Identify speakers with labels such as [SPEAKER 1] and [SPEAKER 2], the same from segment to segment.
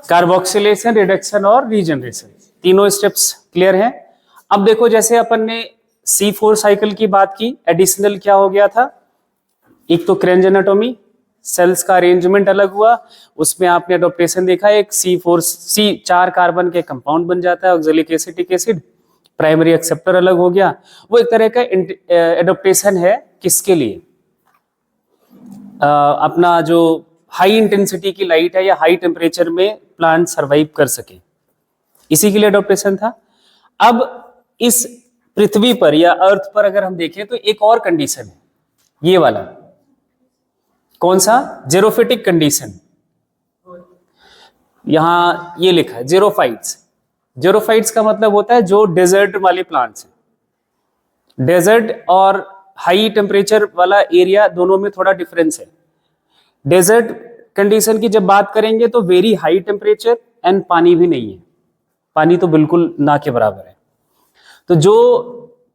[SPEAKER 1] Carboxylation, reduction और regeneration, तीनों steps clear हैं। अब देखो जैसे अपन ने C4 साइकिल की बात की, एडिशनल क्या हो गया था, एक तो क्रेंज एनाटॉमी, सेल्स का अरेंजमेंट अलग हुआ, उसमें आपने एडॉप्टेशन देखा, एक C4 कार्बन के कंपाउंड बन जाता है oxalic acetic acid, primary acceptor अलग हो गया। वो एक तरह का एडॉप्टेशन है किसके लिए, अपना जो हाई इंटेंसिटी की लाइट है या हाई टेम्परेचर में प्लांट सरवाइव कर सके, इसी के लिए एडॉप्टेशन था। अब इस पृथ्वी पर या अर्थ पर अगर हम देखें तो एक और कंडीशन है, ये वाला, कौन सा, जेरोफिटिक कंडीशन। यहां ये लिखा है जेरोफाइट्स। जेरोफाइट्स का मतलब होता है जो डेजर्ट वाले प्लांट्स हैं। डेजर्ट और हाई टेम्परेचर वाला एरिया दोनों में थोड़ा डिफरेंस है। डेजर्ट कंडीशन की जब बात करेंगे तो वेरी हाई टेम्परेचर एंड पानी भी नहीं है, पानी तो बिल्कुल ना के बराबर है। तो जो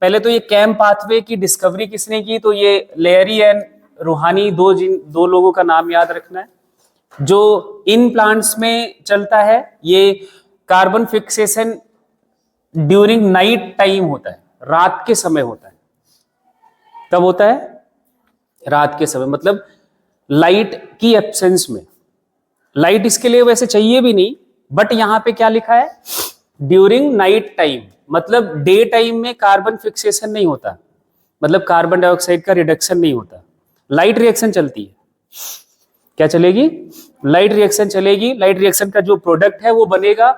[SPEAKER 1] पहले तो ये कैम पाथवे की डिस्कवरी किसने की, तो ये लेयरी एंड रूहानी, दो लोगों का नाम याद रखना है। जो इन प्लांट्स में चलता है ये carbon fixation during night time होता है, रात के समय होता है। कब होता है, रात के समय, मतलब लाइट की एब्सेंस में। लाइट इसके लिए वैसे चाहिए भी नहीं, बट यहां पे क्या लिखा है, ड्यूरिंग नाइट टाइम, मतलब डे टाइम में कार्बन फिक्सेशन नहीं होता, मतलब कार्बन डाइऑक्साइड का रिडक्शन नहीं होता, लाइट रिएक्शन चलती है। क्या चलेगी, लाइट रिएक्शन चलेगी। लाइट रिएक्शन का जो प्रोडक्ट है वो बनेगा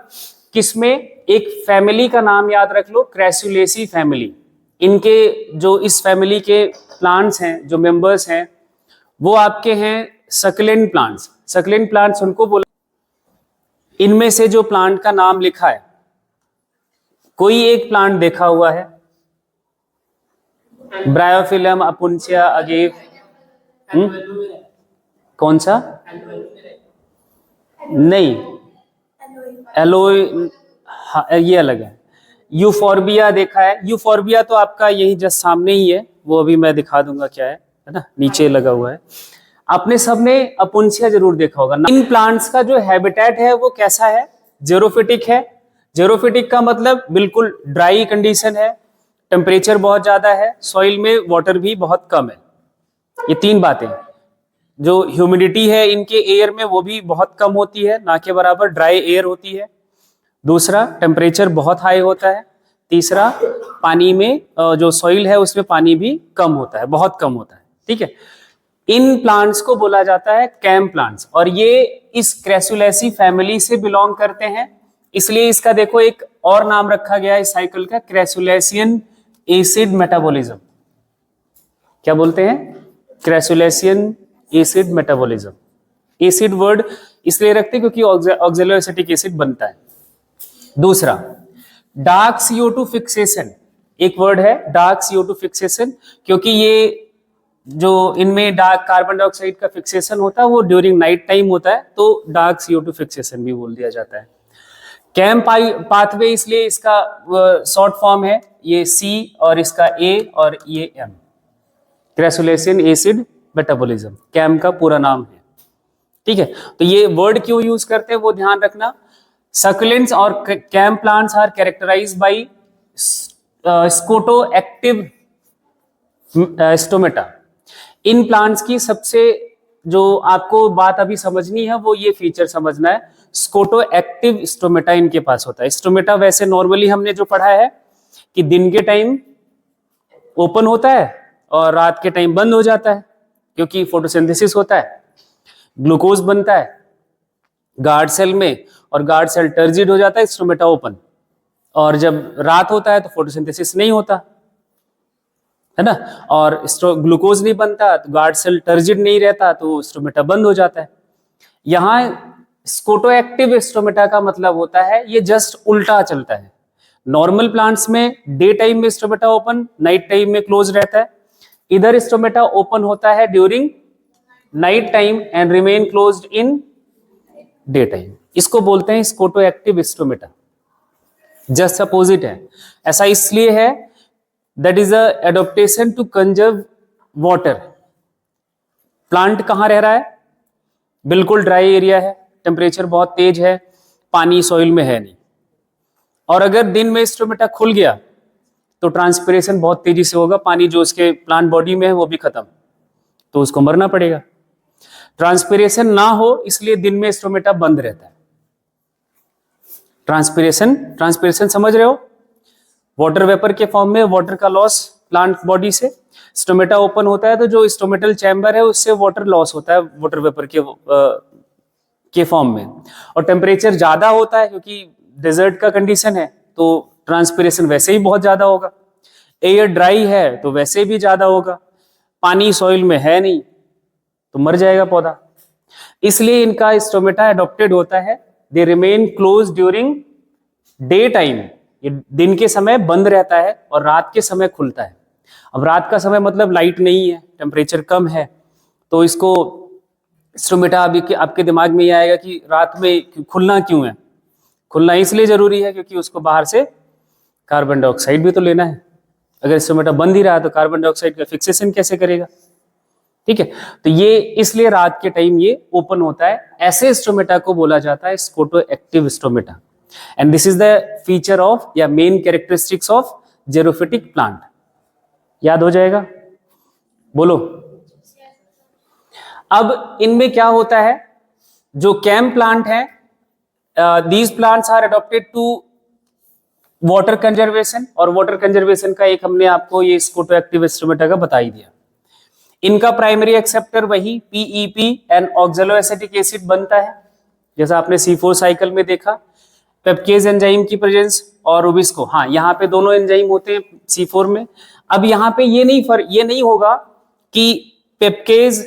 [SPEAKER 1] किसमें, एक फैमिली का नाम याद रख लो, क्रैसुलेसी फैमिली। इनके जो इस फैमिली के प्लांट्स हैं, जो मेंबर्स हैं, वो आपके हैं सक्लेंट प्लांट्स। सक्लेंट प्लांट्स उनको बोला, इनमें से जो प्लांट का नाम लिखा है, कोई एक प्लांट देखा हुआ है, ब्रायोफिलम, अपुंसिया, अगेव, कौन सा, नहीं, एलोई, ये अलग है। यूफोर्बिया देखा है, यूफोर्बिया तो आपका यही जस्ट सामने ही है, वो अभी मैं दिखा दूंगा क्या है ना, नीचे लगा हुआ है। आपने सबने अपुंसिया जरूर देखा होगा। इन प्लांट्स का जो हैबिटेट है वो कैसा है, जेरोफिटिक है। जेरोफिटिक का मतलब बिल्कुल ड्राई कंडीशन है, टेम्परेचर बहुत ज्यादा है, सॉइल में वाटर भी बहुत कम है। ये तीन बातें, जो ह्यूमिडिटी है इनके एयर में वो भी बहुत कम होती है, ना के बराबर ड्राई एयर होती है। दूसरा, टेम्परेचर बहुत हाई होता है। तीसरा, पानी में जो सॉइल है उसमें पानी भी कम होता है, बहुत कम होता है। ठीक है, इन प्लांट्स को बोला जाता है कैम प्लांट्स, और ये इस क्रैसुलेसी फैमिली से बिलोंग करते हैं, इसलिए इसका देखो एक और नाम रखा गया है इस साइकिल का, क्रैसुलेसियन एसिड मेटाबॉलिज्म। क्या बोलते हैं, क्रैसुलेसियन एसिड मेटाबॉलिज्म। एसिड वर्ड इसलिए रखते क्योंकि ऑक्सैलोएसिटिक एसिड बनता है। दूसरा, डार्क CO2 फिक्सेशन, एक वर्ड है डार्क CO2 फिक्सेशन, क्योंकि ये जो इनमें डार्क कार्बन डाइऑक्साइड का फिक्सेशन होता है वो ड्यूरिंग नाइट टाइम होता है, तो डार्क CO2 फिक्सेशन भी बोल दिया जाता है। कैम पाथवे इसलिए इसका शॉर्ट फॉर्म है, ये C और इसका A और ये M, क्रैसुलेसियन एसिड मेटाबॉलिज्म कैम का पूरा नाम है। ठीक है, तो ये वर्ड क्यों यूज करते हैं वो ध्यान रखना। सक्लेंट्स और CAM plants are characterised by scoto active stomata. इन प्लांट्स की सबसे जो आपको बात अभी समझनी है वो ये फीचर समझना है, स्कोटो एक्टिव स्टोमेटा इनके पास होता है। स्टोमेटा वैसे नॉर्मली हमने जो पढ़ा है कि दिन के टाइम ओपन होता है और रात के टाइम बंद हो जाता है, क्योंकि फोटोसिंथेसिस होता है, ग्लूकोज बनता है गार्ड सेल में, और गार्ड सेल टर्जिड हो जाता है, स्टोमेटा ओपन, और जब रात होता है तो फोटोसिंथेसिस नहीं होता है ना, और ग्लूकोज नहीं बनता तो गार्ड सेल टर्जिड नहीं रहता, तो स्टोमेटा बंद हो जाता है। यहां स्कोटो एक्टिव स्टोमेटा का मतलब होता है ये जस्ट उल्टा चलता है। नॉर्मल प्लांट्स में डे टाइम में स्टोमेटा ओपन, नाइट टाइम में क्लोज रहता है। इधर स्टोमेटा ओपन होता है during night time and remain closed in day time. इसको बोलते हैं scoto active stomata. Just opposite है, ऐसा इसलिए है that is a adaptation to conserve water. Plant कहां रह रहा है, बिल्कुल ड्राई एरिया है, टेम्परेचर बहुत तेज है, पानी सॉइल में है नहीं। और अगर दिन में स्टोमेटा खुल गया तो ट्रांसपिरेशन बहुत तेजी से होगा, पानी जो उसके प्लांट बॉडी में है वो भी खत्म, तो उसको मरना पड़ेगा। ट्रांसपिरेशन ना हो इसलिए दिन में स्टोमेटा बंद रहता है। ट्रांसपिरेशन समझ रहे हो? वाटर वेपर के फॉर्म में वाटर का लॉस प्लांट बॉडी से, स्टोमेटा ओपन होता है तो जो स्टोमेटल चैम्बर है उससे वाटर लॉस होता है वाटर वेपर के फॉर्म में। और टेम्परेचर ज्यादा होता है क्योंकि डेजर्ट का कंडीशन है तो ट्रांसपिरेशन वैसे ही बहुत ज्यादा होगा। एयर ड्राई है तो वैसे भी ज्यादा होगा, पानी सॉइल में है नहीं तो मर जाएगा पौधा। इसलिए इनका स्टोमेटा एडॉप्टेड होता है। They remain close during day time, ये दिन के समय बंद रहता है और रात के समय खुलता है। अब रात का समय मतलब लाइट नहीं है, टेम्परेचर कम है, तो इसको स्टोमेटा अभी आपके दिमाग में ये आएगा कि रात में खुलना क्यों है। खुलना इसलिए जरूरी है क्योंकि उसको बाहर से कार्बन डाइऑक्साइड भी तो लेना है। अगर स्टोमेटा बंद ही रहा तो कार्बन डाइऑक्साइड का फिक्सेशन कैसे करेगा? ठीक है, तो ये इसलिए रात के टाइम ये ओपन होता है। ऐसे स्टोमेटा को बोला जाता है scoto active stomata. And this is the feature of या main characteristics of xerophytic plant. याद हो जाएगा? बोलो। अब इनमें क्या होता है, जो कैम प्लांट है, these plants are adapted to water conservation, और वाटर कंजर्वेशन का एक हमने आपको ये स्कोटो एक्टिव स्टोमेटा का बता ही दिया। इनका प्राइमरी एक्सेप्टर वही पीईपी एंड ऑक्सैलोएसिटिक एसिड बनता है, जैसा आपने C4 साइकिल में देखा। पेप्केज एंजाइम की प्रेजेंस और रूबिस्को, हाँ यहाँ पे दोनों एंजाइम होते हैं C4 में। अब यहाँ पे ये नहीं होगा कि पेप्केज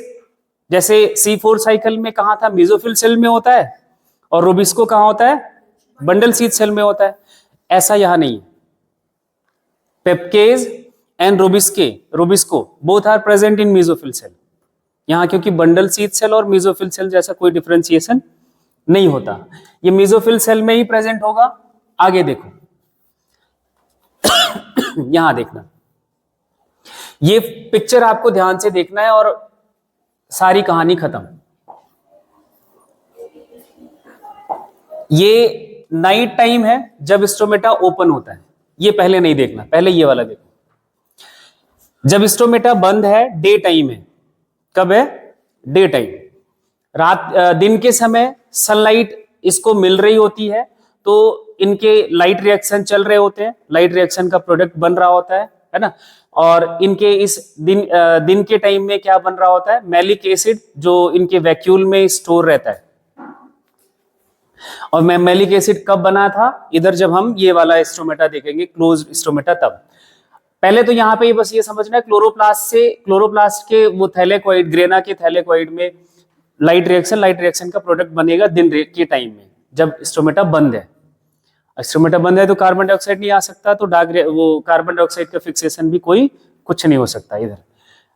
[SPEAKER 1] जैसे C4 साइकिल में कहाँ था, मेसोफिल सेल में होता है, और रूबिस्को कहाँ होता है, बंडल शीथ सेल में होता है। ऐसा यहाँ नहीं है। PEPcase and rubisco both are present in mesophyll cell. यहाँ क्योंकि बंडल शीथ सेल और मेसोफिल सेल जैसा कोई डिफरेंशिएशन नहीं होता, ये मेसोफिल सेल में ही प्रेजेंट होगा। आगे देखो यहां देखना, ये पिक्चर आपको ध्यान से देखना है और सारी कहानी खत्म। ये नाइट टाइम है जब स्टोमेटा ओपन होता है, ये पहले नहीं देखना, पहले ये वाला देखो। जब स्टोमेटा बंद है डे टाइम है। कब है? Day time. दिन के समय सनलाइट इसको मिल रही होती है तो इनके लाइट रिएक्शन चल रहे होते हैं, लाइट रिएक्शन का प्रोडक्ट बन रहा होता है ना। और इनके इस दिन के टाइम में क्या बन रहा होता है, मैलिक एसिड, जो इनके वैक्यूल में स्टोर रहता है। और मैलिक एसिड कब बना था? इधर जब हम ये वाला स्टोमेटा देखेंगे, क्लोज स्टोमेटा, तब। पहले तो यहाँ पे बस ये समझना है, क्लोरोप्लास्ट के वो थैलेकोइड, ग्रेना के थैलेकोइड में लाइट रिएक्शन का प्रोडक्ट बनेगा दिन के टाइम में जब स्टोमेटा बंद है। स्टोमेटा बंद है तो कार्बन डाइऑक्साइड नहीं आ सकता, तो वो कार्बन डाइऑक्साइड का फिक्सेशन भी कुछ नहीं हो सकता इधर।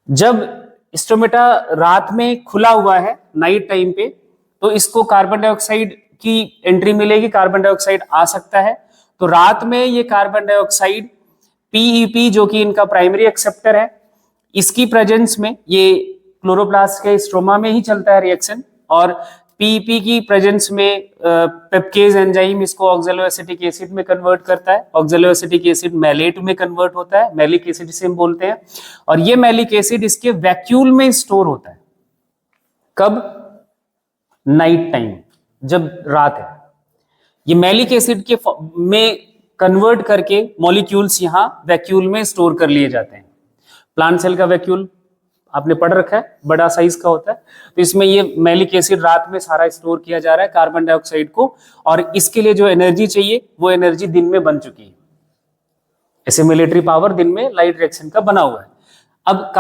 [SPEAKER 1] जब स्टोमेटा रात में खुला हुआ है नाइट टाइम पे, तो इसको कार्बन डाइऑक्साइड की एंट्री मिलेगी, कार्बन डाइऑक्साइड आ सकता है। तो रात में ये कार्बन डाइऑक्साइड पीईपी, जो कि इनका प्राइमरी एक्सेप्टर है, इसकी प्रेजेंस में, ये क्लोरोप्लास्ट के स्ट्रोमा में ही चलता है रिएक्शन, और पीईपी की प्रेजेंस में पेप्केज एंजाइम इसको ऑक्सैलोएसिटिक एसिड में कन्वर्ट करता है। ऑक्सैलोएसिटिक एसिड मैलेट में कन्वर्ट होता है, मैलिक एसिड से हम बोलते हैं। और ये मैलिक एसिड इसके वैक्यूल में स्टोर होता है। कब? नाइट टाइम, जब रात है। ये मैलिक एसिड के में कन्वर्ट करके मॉलिक्यूल्स यहां वैक्यूल में स्टोर कर लिए जाते हैं। प्लांट सेल का वैक्यूल आपने पढ़ रखा है, बड़ा साइज का होता है। तो इसमें ये मैलिक एसिड रात में सारा स्टोर किया जा रहा है कार्बन डाइऑक्साइड को, और इसके लिए जो एनर्जी चाहिए वो एनर्जी दिन में बन चुकी है। एसिमिलेटरी पावर दिन में लाइट रिएक्शन का बना हुआ है। अब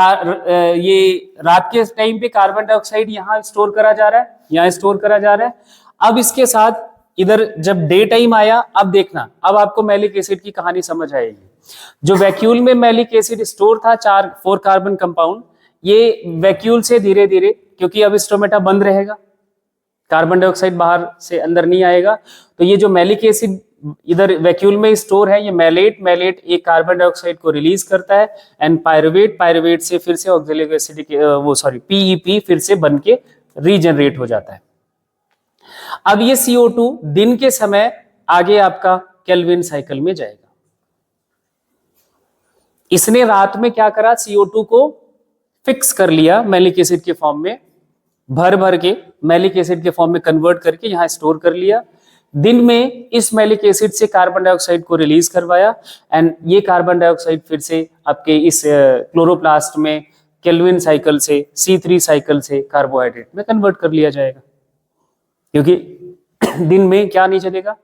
[SPEAKER 1] ये रात के टाइम पे कार्बन डाइऑक्साइड यहाँ स्टोर करा जा रहा है, यहाँ स्टोर करा जा रहा है। अब इसके साथ इधर जब डे टाइम आया, अब देखना, अब आपको मैलिक एसिड की कहानी समझ आएगी। जो वैक्यूल में मैलिक एसिड स्टोर था, 4 कार्बन कंपाउंड, ये वैक्यूल से धीरे धीरे, क्योंकि अब स्टोमेटा बंद रहेगा, कार्बन डाइऑक्साइड बाहर से अंदर नहीं आएगा, तो ये जो मैलिक एसिड इधर वैक्यूल में स्टोर है, ये मैलेट एक कार्बन डाइऑक्साइड को रिलीज करता है, एंड पायरुवेट से फिर से ऑक्सैलिक एसिडिक पीईपी फिर से बन के रीजनरेट हो जाता है। अब ये CO2 दिन के समय आगे आपका केल्विन साइकिल में जाएगा। इसने रात में क्या करा, CO2 को फिक्स कर लिया मैलिक एसिड के फॉर्म में, भर भर के मैलिक एसिड के फॉर्म में कन्वर्ट करके यहां स्टोर कर लिया। दिन में इस मैलिक एसिड से कार्बन डाइऑक्साइड को रिलीज करवाया एंड ये कार्बन डाइऑक्साइड फिर से आपके इस क्लोरोप्लास्ट में केल्विन साइकिल से C3 साइकिल से कार्बोहाइड्रेट में कन्वर्ट कर लिया जाएगा, क्योंकि दिन में क्या नहीं चलेगा,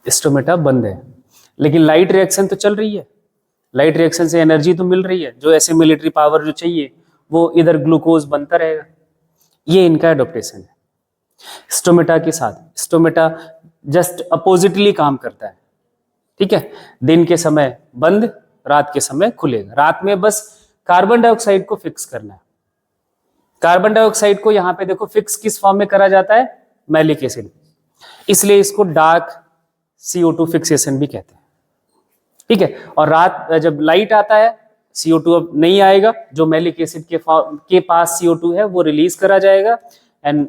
[SPEAKER 1] स्टोमेटा बंद है। लेकिन लाइट रिएक्शन तो चल रही है, लाइट रिएक्शन से एनर्जी तो मिल रही है, जो ऐसे मिलिट्री पावर जो चाहिए वो इधर ग्लूकोज बनता रहेगा। ये इनका एडॉप्टेशन है स्टोमेटा के साथ। स्टोमेटा जस्ट अपोजिटली काम करता है, ठीक है। दिन के समय बंद, रात के समय खुलेगा। रात में बस कार्बन डाइऑक्साइड को फिक्स करना है। कार्बन डाइऑक्साइड को यहां पे देखो फिक्स किस फॉर्म में करा जाता है, मैलिक एसिड, इसलिए इसको डार्क CO2 फिक्सेशन भी कहते हैं, ठीक है। और रात जब लाइट आता है CO2 अब नहीं आएगा, जो मैलिक एसिड के पास CO2 है वो रिलीज करा जाएगा and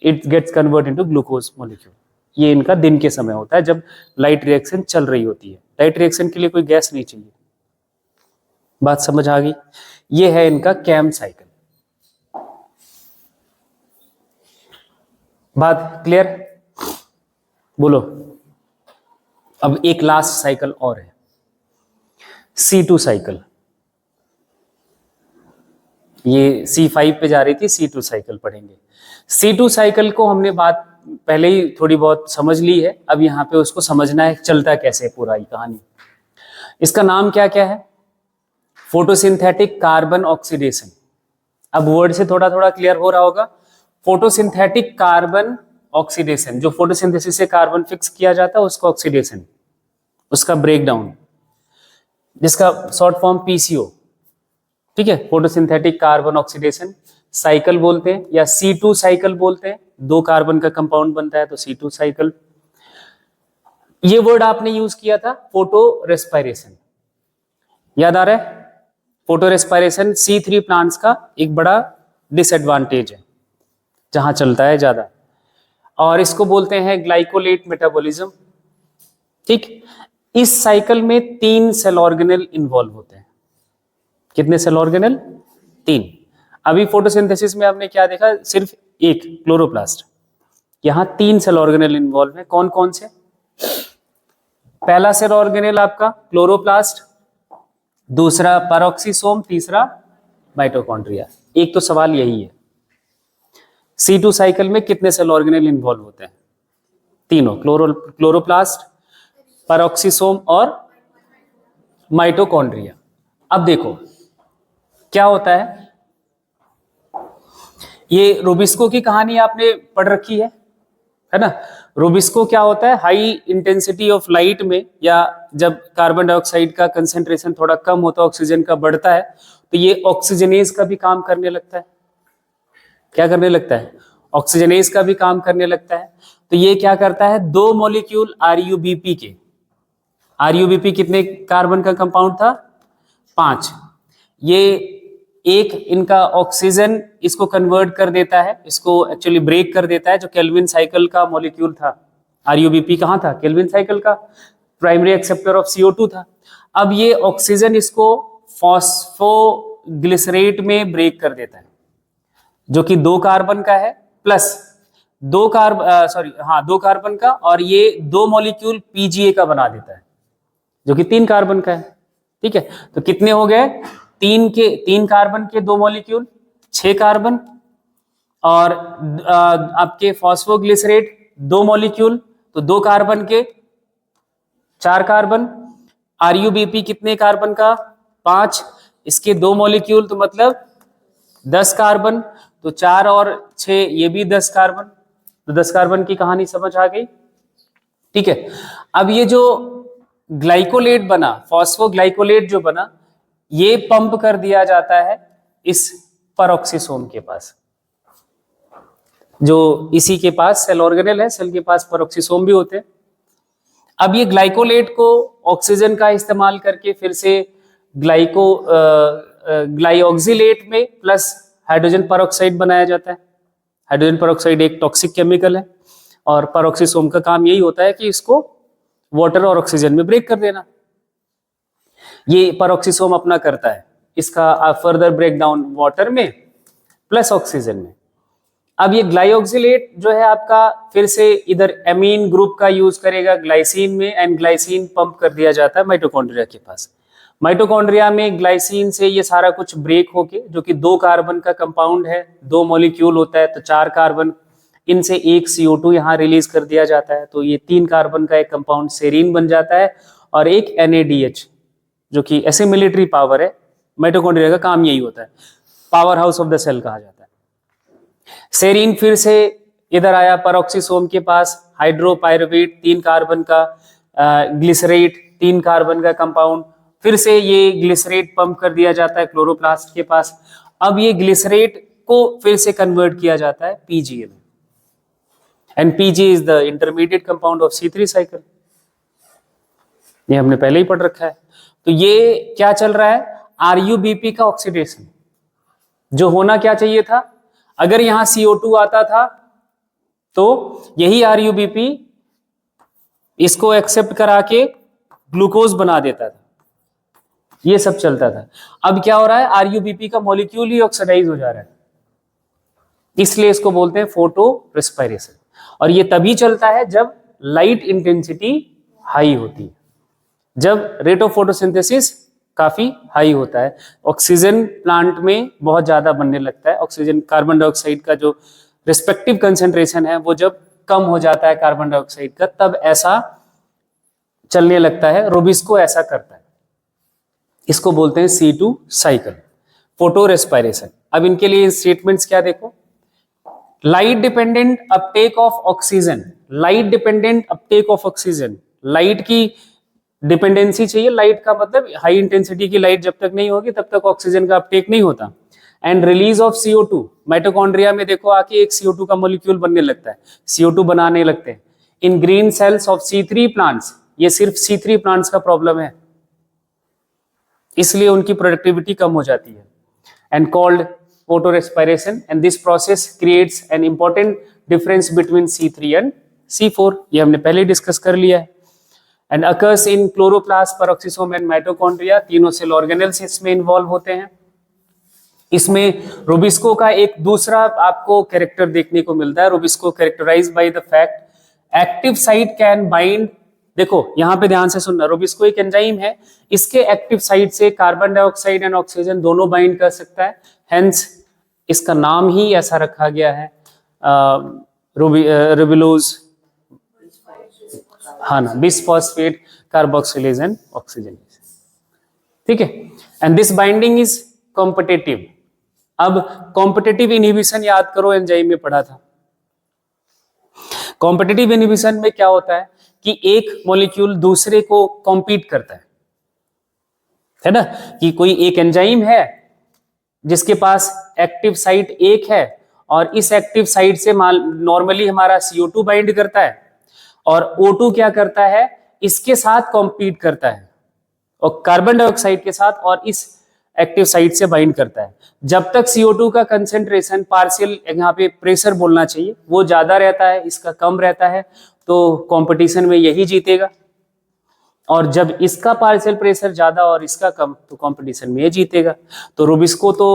[SPEAKER 1] it gets convert into glucose molecule. ये इनका दिन के समय होता है जब लाइट रिएक्शन चल रही होती है। लाइट रिएक्शन के लिए कोई गैस नहीं चाहिए। बात समझ आ गई? ये है इनका कैम साइकिल। बात क्लियर? बोलो। अब एक लास्ट साइकिल और है, C2 साइकिल। ये C5 पे जा रही थी, C2 साइकिल पढ़ेंगे। C2 साइकिल को हमने बात पहले ही थोड़ी बहुत समझ ली है, अब यहाँ पे उसको समझना है चलता कैसे पूरा ही कहानी। इसका नाम क्या क्या है? Photosynthetic carbon oxidation. अब वर्ड से थोड़ा थोड़ा क्लियर हो रहा होगा। फोटोसिंथेटिक कार्बन ऑक्सीडेशन, जो फोटोसिंथेसिस से कार्बन फिक्स किया जाता है उसका ऑक्सीडेशन, उसका ब्रेकडाउन, जिसका शॉर्ट फॉर्म PCO, ठीक है। फोटोसिंथेटिक कार्बन ऑक्सीडेशन साइकिल बोलते हैं या C2 साइकिल बोलते हैं। 2 कार्बन का कंपाउंड बनता है तो C2 साइकिल। ये वर्ड आपने यूज किया था फोटो रेस्पिरेशन, याद आ रहा है? फोटो रेस्पिरेशन C3 प्लांट्स का एक बड़ा डिसएडवांटेज है, जहां चलता है ज्यादा, और इसको बोलते हैं ग्लाइकोलेट मेटाबॉलिज्म, ठीक। इस साइकिल में 3 सेल ऑर्गेनेल इन्वॉल्व होते हैं। कितने सेल ऑर्गेनेल? 3। अभी फोटोसिंथेसिस में आपने क्या देखा, सिर्फ एक क्लोरोप्लास्ट। यहां 3 सेल ऑर्गेनेल इन्वॉल्व है। कौन कौन से? पहला सेल ऑर्गेनेल आपका क्लोरोप्लास्ट, दूसरा पैरोक्सीसोम, तीसरा माइटोकॉन्ड्रिया। एक तो सवाल यही है, C2 साइकिल में कितने सेल ऑर्गेनेल इन्वॉल्व होते हैं? तीनों, क्लोरोप्लास्ट, पैरोक्सीसोम और माइटोकॉन्ड्रिया। अब देखो क्या होता है, ये रोबिस्को की कहानी आपने पढ़ रखी है ना। रोबिस्को क्या होता है, हाई इंटेंसिटी ऑफ लाइट में, या जब कार्बन डाइऑक्साइड का कंसेंट्रेशन थोड़ा कम होता है, ऑक्सीजन का बढ़ता है, तो ये ऑक्सीजनेज का भी काम करने लगता है। क्या करने लगता है? ऑक्सीजनेज का भी काम करने लगता है। तो ये क्या करता है, 2 मॉलिक्यूल RUBP के, RUBP कितने कार्बन का कंपाउंड था? 5। ये एक इनका ऑक्सीजन इसको कन्वर्ट कर देता है, इसको एक्चुअली ब्रेक कर देता है। जो केल्विन साइकिल का मॉलिक्यूल था, RUBP कहाँ था? केल्विन साइकिल का प्राइमरी एक्सेप्टर ऑफ CO2 था। अब ये ऑक्सीजन इसको फॉस्फोग्लिसरेट में ब्रेक कर देता है, जो कि 2 कार्बन का है, प्लस 2 कार्बन का, और ये 2 मॉलिक्यूल PGA का बना देता है, जो कि 3 कार्बन का है, ठीक है। तो कितने हो गए? 3 कार्बन के 2 मॉलिक्यूल, 6 कार्बन, और आपके फॉस्फोग्लिसरेट 2 मॉलिक्यूल, तो 2 कार्बन के 4 कार्बन। RUBP कितने कार्बन का? 5, इसके 2 मॉलिक्यूल, तो मतलब 10 कार्बन, तो 4 और 6 ये भी 10 कार्बन। तो 10 कार्बन की कहानी समझ आ गई, ठीक है। अब ये जो ग्लाइकोलेट बना, फॉस्फोग्लाइकोलेट जो बना, ये पंप कर दिया जाता है इस पैरोक्सीसोम के पास, जो इसी के पास सेल ऑर्गेनेल है, सेल के पास पैरोक्सीसोम भी होते हैं। अब ये ग्लाइकोलेट को ऑक्सीजन का इस्तेमाल करके फिर से ग्लाइऑक्सिलेट में प्लस हाइड्रोजन पेरोक्साइड बनाया जाता है। हाइड्रोजन पेरोक्साइड एक टॉक्सिक केमिकल है और पेरोक्सीसोम का काम यही होता है कि इसको वाटर और ऑक्सीजन में ब्रेक कर देना। ये पेरोक्सीसोम अपना करता है, इसका फर्दर ब्रेक डाउन वाटर में प्लस ऑक्सीजन में। अब ये ग्लाइऑक्सिलेट जो है आपका फिर से इधर एमीन ग्रुप का यूज करेगा ग्लाइसिन में, एंड ग्लाइसिन पंप कर दिया जाता है माइटोकॉन्ड्रिया के पास। माइटोकॉन्ड्रिया में ग्लाइसिन से ये सारा कुछ ब्रेक होके, जो कि 2 कार्बन का कंपाउंड है, 2 मॉलिक्यूल होता है तो 4 कार्बन, इनसे एक CO2 यहाँ रिलीज कर दिया जाता है, तो ये 3 कार्बन का एक कंपाउंड सेरीन बन जाता है, और एक NADH जो कि एसिमिलिटरी पावर है। माइटोकॉन्ड्रिया का काम यही होता है, power house of the cell कहा जाता है। सेरीन फिर से इधर आया पेरोक्सीसोम के पास, हाइड्रोपायरुवेट 3 कार्बन का, ग्लिसरेट 3 कार्बन का कंपाउंड, फिर से ये ग्लिसरेट पंप कर दिया जाता है क्लोरोप्लास्ट के पास। अब ये ग्लिसरेट को फिर से कन्वर्ट किया जाता है PGA में, and PGA is the intermediate compound of C3 cycle. ये हमने पहले ही पढ़ रखा है। तो ये क्या चल रहा है, RUBP का ऑक्सीडेशन। जो होना क्या चाहिए था, अगर यहां CO2 आता था तो यही RUBP इसको एक्सेप्ट करा के ग्लूकोज बना देता था, ये सब चलता था। अब क्या हो रहा है, RUBP का मॉलिक्यूल ही ऑक्सीडाइज हो जा रहा है, इसलिए इसको बोलते हैं फोटो रेस्पिरेशन। और ये तभी चलता है जब लाइट इंटेंसिटी हाई होती है, जब रेट ऑफ फोटोसिंथेसिस काफी हाई होता है। ऑक्सीजन प्लांट में बहुत ज्यादा बनने लगता है, ऑक्सीजन कार्बन डाइऑक्साइड का जो रिस्पेक्टिव कंसेंट्रेशन है वो जब कम हो जाता है कार्बन डाइऑक्साइड का, तब ऐसा चलने लगता है। रोबिस्को ऐसा करता है, इसको बोलते हैं C2 साइकिल, फोटो रेस्पिरेशन। अब इनके लिए स्टेटमेंट्स क्या देखो, light dependent Uptake of oxygen, light dependent Uptake of oxygen, light की डिपेंडेंसी चाहिए। लाइट का मतलब हाई इंटेंसिटी की लाइट जब तक नहीं होगी तब तक ऑक्सीजन का अपटेक नहीं होता। And release of CO2, mitochondria में देखो आके एक CO2 का मॉलिक्यूल बनने लगता है, CO2 बनाने लगते हैं। In green cells of C3 plants, ये सिर्फ C3 प्लांट्स का प्रॉब्लम है, इसलिए उनकी प्रोडक्टिविटी कम हो जाती है। And called photorespiration, and this process creates an important difference between C3 and C4, ये हमने पहले डिस्कस कर लिया है। And occurs in chloroplast, peroxisome and mitochondria, तीनों सेल ऑर्गेनेल्स इसमें इन्वॉल्व होते हैं। इसमें रोबिस्को का एक दूसरा आपको कैरेक्टर देखने को मिलता है। Rubisco characterized by the fact active site can bind, देखो यहां पे ध्यान से सुनना, रोबिस्को एक एंजाइम है, इसके एक्टिव साइट से कार्बन डाइऑक्साइड एंड ऑक्सीजन दोनों बाइंड कर सकता है, हेंस इसका नाम ही ऐसा रखा गया है रुबिलोज, हाँ ना, बिसफॉस्फेट कार्बोक्सिलेज एंड ऑक्सीजनेज, ठीक है। And this binding is competitive. अब कॉम्पिटिटिव इनहिबिशन याद करो, एंजाइम में पढ़ा था। कॉम्पिटिटिव इनहिबिशन में क्या होता है कि एक मॉलिक्यूल दूसरे को कॉम्पीट करता है ना, कि कोई एक एंजाइम है जिसके पास एक्टिव साइट एक है, और इस एक्टिव साइट से नॉर्मली हमारा CO2 बाइंड करता है, और O2 क्या करता है, इसके साथ कॉम्पीट करता है और कार्बन डाइऑक्साइड के साथ, और इस एक्टिव साइट से बाइंड करता है। जब तक CO2 का कंसेंट्रेशन पार्शियल, यहाँ पे प्रेशर बोलना चाहिए, वो ज्यादा रहता है, इसका कम रहता है, तो कंपटीशन में यही जीतेगा। और जब इसका पार्शियल प्रेशर ज्यादा और इसका कम, तो कंपटीशन में ये जीतेगा। तो रोबिस्को तो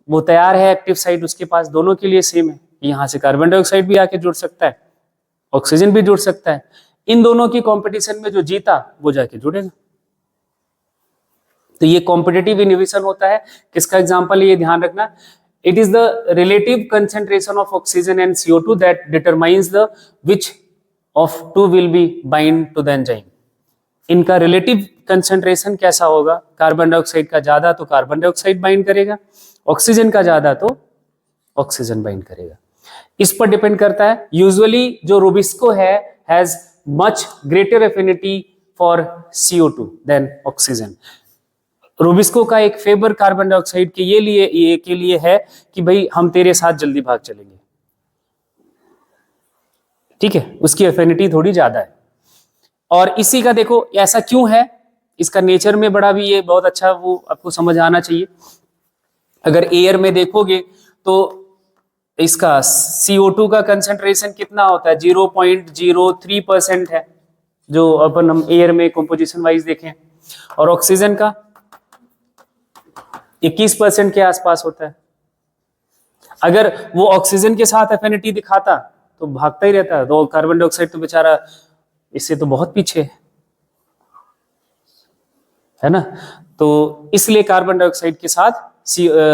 [SPEAKER 1] वो तैयार है, एक्टिव साइट उसके पास दोनों के लिए सेम है, यहाँ से कार्बन डाइऑक्साइड भी आके जुड़ सकता है, ऑक्सीजन भी जुड़ सकता है। इन दोनों की कंपटीशन में जो जीता वो जाके जुड़ेगा। तो ये कॉम्पिटिटिव इनहिबिशन होता है। किसका एग्जांपल, ये ध्यान रखना, it is the relative concentration of oxygen and CO2 that determines the which of two will be bind to the enzyme. इनका रिलेटिव कंसेंट्रेशन कैसा होगा, कार्बन डाइऑक्साइड का ज्यादा तो कार्बन डाइऑक्साइड बाइंड करेगा, ऑक्सीजन का ज्यादा तो ऑक्सीजन बाइंड करेगा, इस पर डिपेंड करता है। यूजुअली जो रोबिस्को है has much greater affinity for CO2 than oxygen. Rubisco का एक फेवर कार्बन डाइऑक्साइड के ये लिए है कि भाई हम तेरे साथ जल्दी भाग चलेंगे, ठीक है, उसकी एफिनिटी थोड़ी ज्यादा है। और इसी का देखो ऐसा क्यों है, इसका नेचर में बड़ा भी ये बहुत अच्छा वो आपको समझ आना चाहिए। अगर एयर में देखोगे तो इसका CO2 का कंसंट्रेशन कितना होता है, 0.03% है, जो अपन हम एयर में कंपोजिशन वाइज देखें, और ऑक्सीजन का 21% के आसपास होता है। अगर वो ऑक्सीजन के साथ एफिनिटी दिखाता तो भागता ही रहता, तो कार्बन डाइऑक्साइड तो बेचारा इससे तो बहुत पीछे है ना। तो इसलिए कार्बन डाइऑक्साइड के साथ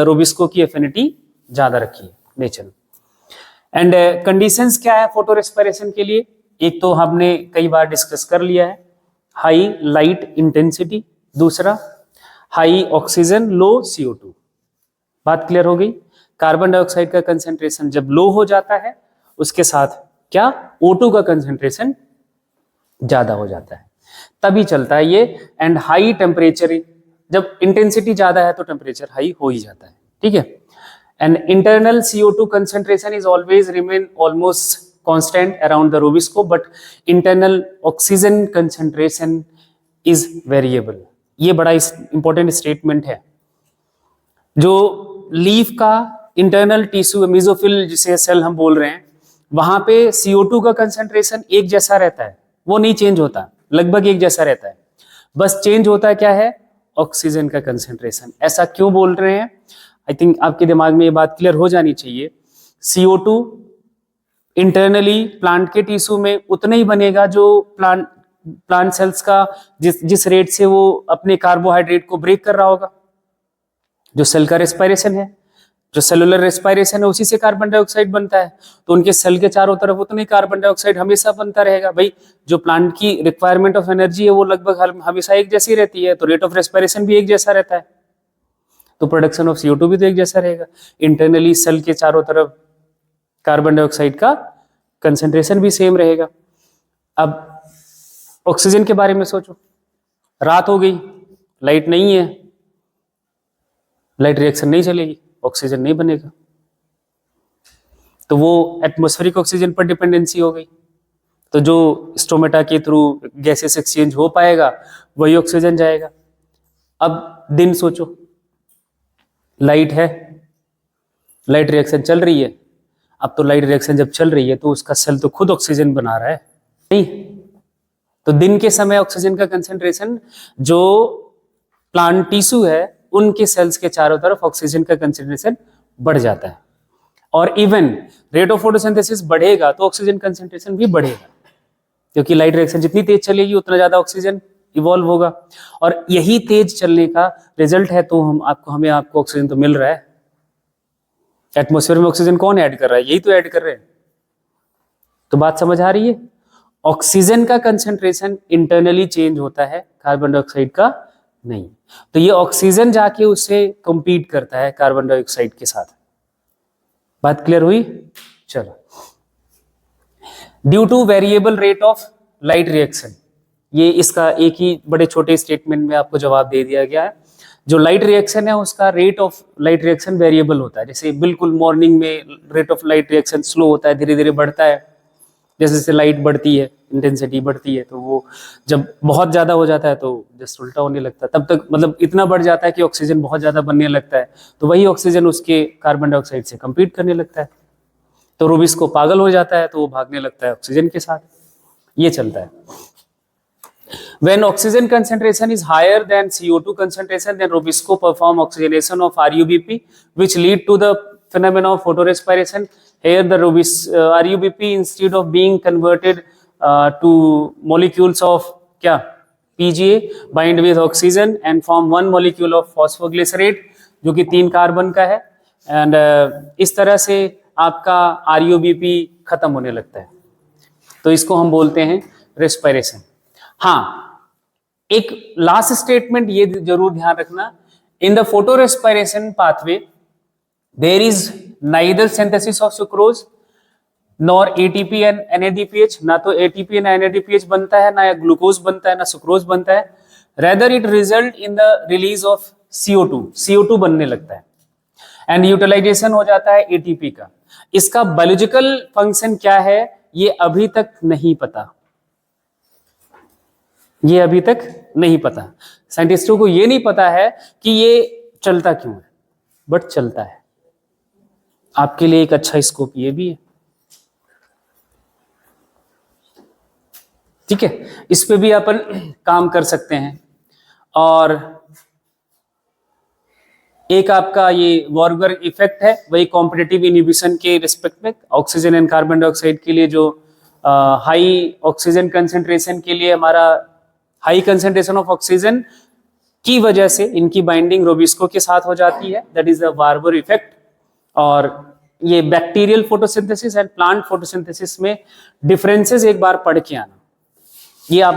[SPEAKER 1] रोबिस्को की एफिनिटी ज्यादा रखी है नेचर में। एंड कंडीशंस क्या है फोटो रेस्पिरेशन के लिए, एक तो हमने कई बार डिस्कस कर लिया है, हाई लाइट इंटेंसिटी, दूसरा हाई ऑक्सीजन लो CO2। बात क्लियर हो गई। कार्बन डाइऑक्साइड का कंसेंट्रेशन जब लो हो जाता है उसके साथ क्या O2 का कंसेंट्रेशन ज्यादा हो जाता है, तभी चलता है ये। एंड हाई टेम्परेचर, जब इंटेंसिटी ज्यादा है तो टेम्परेचर हाई हो ही जाता है, ठीक है। And internal CO2 concentration is always remain almost constant around the Robisco, but internal oxygen concentration is variable। ये बड़ा इंपॉर्टेंट स्टेटमेंट है। जो लीफ का इंटरनल टिश्यू मेसोफिल जिसे सेल हम बोल रहे हैं, वहां पे CO2 का कंसंट्रेशन एक जैसा रहता है, वो नहीं चेंज होता, लगभग एक जैसा रहता है। बस चेंज होता है क्या है, ऑक्सीजन का कंसंट्रेशन। ऐसा क्यों बोल रहे हैं, आई थिंक आपके दिमाग में ये बात क्लियर हो जानी चाहिए। CO2 इंटरनली प्लांट के टिश्यू में उतना ही बनेगा जो प्लांट सेल्स का जिस रेट से वो अपने कार्बोहाइड्रेट को ब्रेक कर रहा होगा। जो सेल का रेस्पिरेशन है, जो सेलुलर रेस्पिरेशन है, उसी से कार्बन डाइऑक्साइड बनता है, तो उनके सेल के चारों तरफ उतना ही कार्बन डाइऑक्साइड हमेशा बनता रहेगा। भाई जो प्लांट की रिक्वायरमेंट ऑफ एनर्जी है वो लगभग हमेशा एक जैसी रहती है, तो रेट ऑफ रेस्पिरेशन भी एक जैसा रहता है, तो प्रोडक्शन ऑफ CO2 भी तो एक जैसा रहेगा। इंटरनली सेल के चारों तरफ कार्बन डाइऑक्साइड का कंसंट्रेशन भी सेम रहेगा। अब ऑक्सीजन के बारे में सोचो, रात हो गई, लाइट नहीं है, लाइट रिएक्शन नहीं चलेगी, ऑक्सीजन नहीं बनेगा, तो वो एटमॉस्फेरिक ऑक्सीजन पर डिपेंडेंसी हो गई। तो जो स्टोमेटा के थ्रू गैसेस एक्सचेंज हो पाएगा वही ऑक्सीजन जाएगा। अब दिन सोचो, लाइट है, लाइट रिएक्शन चल रही है। अब तो लाइट रिएक्शन जब चल रही है तो उसका सेल तो खुद ऑक्सीजन बना रहा है, नहीं? तो दिन के समय ऑक्सीजन का कंसंट्रेशन जो प्लांट टिश्यू है उनके सेल्स के चारों तरफ ऑक्सीजन का कंसंट्रेशन बढ़ जाता है, और इवन रेट ऑफ फोटोसिंथेसिस बढ़ेगा तो ऑक्सीजन कंसंट्रेशन भी बढ़ेगा, क्योंकि लाइट रिएक्शन जितनी तेज चलेगी उतना ज्यादा ऑक्सीजन इवॉल्व होगा, और यही तेज चलने का रिजल्ट है। तो हमें आपको ऑक्सीजन तो मिल रहा है। एटमॉस्फेयर में ऑक्सीजन कौन ऐड कर रहा है, यही तो ऐड कर रहे हैं। तो बात समझ आ रही है। ऑक्सीजन का कंसंट्रेशन इंटरनली चेंज होता है, कार्बन डाइऑक्साइड का नहीं। तो ये ऑक्सीजन जाके उससे कंपीट करता है कार्बन डाइऑक्साइड के साथ। बात क्लियर हुई? चलो, due two variable rate of light reaction, ये इसका एक ही बड़े छोटे स्टेटमेंट में आपको जवाब दे दिया गया है। जो लाइट रिएक्शन है उसका rate of light reaction variable होता है। जैसे बिल्कुल मॉर्निंग में rate of light reaction slow होता है, धीरे धीरे बढ़ता है, जैसे जैसे लाइट बढ़ती है इंटेंसिटी बढ़ती है, तो वो जब बहुत ज्यादा हो जाता है तो जस्ट उल्टा होने लगता है। तब तक मतलब इतना बढ़ जाता है कि ऑक्सीजन बहुत ज्यादा बनने लगता है, तो वही ऑक्सीजन उसके कार्बन डाइऑक्साइड से कंपीट करने लगता है, तो रोबिस्को पागल हो जाता है, तो वो भागने लगता है ऑक्सीजन के साथ। ये चलता है। When oxygen concentration is higher than CO2 concentration, then Robisco perform oxygenation of RUBP, which lead to the phenomena of photorespiration. Here, the RUBP instead of being converted to molecules of क्या PGA bind with oxygen and form one molecule of phosphoglycerate, जो कि 3 carbon का है, and इस तरह से आपका RUBP खत्म होने लगता है। तो इसको हम बोलते हैं रेस्पिरेशन। हाँ, एक लास्ट स्टेटमेंट ये जरूर ध्यान रखना, in the photo respiration pathway there is neither synthesis of sucrose nor ATP and NADPH। ना तो एटीपी एंड NADPH बनता है, ना ग्लूकोज बनता है, ना सुक्रोज बनता है। Rather it result in the release of CO2 बनने लगता है, एंड यूटिलाइजेशन हो जाता है ATP का। इसका बायोलॉजिकल फंक्शन क्या है ये अभी तक नहीं पता, ये अभी तक नहीं पता। साइंटिस्टों को ये नहीं पता है कि ये चलता क्यों है, बट चलता है। आपके लिए एक अच्छा स्कोप ये भी है। ठीक है, इस पे भी अपन काम कर सकते हैं। और एक आपका ये वॉर्गर इफेक्ट है, वही कॉम्पिटिटिव इनहिबिशन के रिस्पेक्ट में ऑक्सीजन एंड कार्बन डाइऑक्साइड के लिए जो हाई ऑक्सीजन कंसेंट्रेशन के लिए हमारा हाई कंसेंट्रेशन ऑफ ऑक्सीजन की वजह से इनकी बाइंडिंग रोबिस्को के साथ हो जाती है, दैट इज द वार्बर इफेक्ट। और ये bacterial photosynthesis and plant photosynthesis में डिफरेंसेस एक बार पढ़ के आना, ये आप